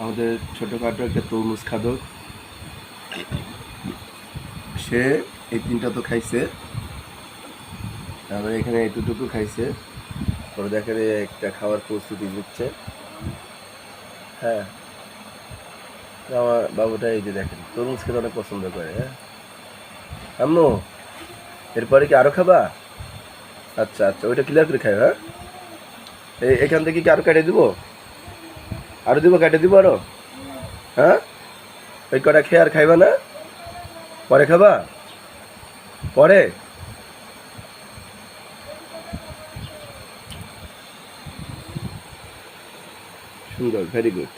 আমাদের ছোটোখাটো একটা তরমুজ খাদক, সে এই তিনটা তো খাইছে, তারপরে এখানে এতটুকু খাইছে, পরে দেখেন একটা খাওয়ার প্রস্তুতি নিচ্ছে। হ্যাঁ, আমার বাবুটা এই যে দেখেন তরমুজ খেতে অনেক পছন্দ করে। হ্যাঁ আম্মু, এরপরে কি আরো খাবা? আচ্ছা আচ্ছা, ওইটা ক্লিয়ার করে খাই। হ্যাঁ, এখান থেকে কি আরো কেটে দিব? আরো দিব, কেটে দিব আরো? হ্যাঁ, ওই কটা খেয়ে আর খাইবা না? পরে খাবা? পরে? সুন্দর, ভেরি গুড।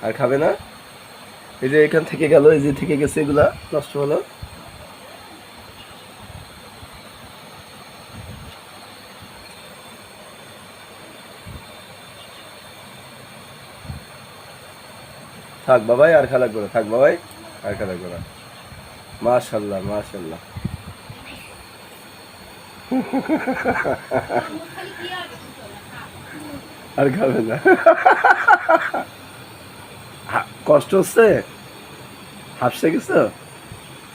আর খাবে না? এই যে এখান থেকে গেল, এই যে থেকে গেছে, এগুলা নষ্ট হলো। থাক বাবাই, আর খা লাগবে না, থাক বাবাই, আর খা লাগবে না। মাশাল্লাহ মাশাল্লাহ। আর খাবে না? কষ্ট হচ্ছে? হাফসে গেছো?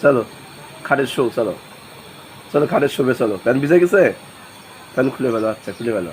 চলো খাটের শো, চলো চলো খাটের শোবে, চলো। প্যান ভিজে গেছে, প্যান খুলে ফেলো। আচ্ছা খুলে ফেলো।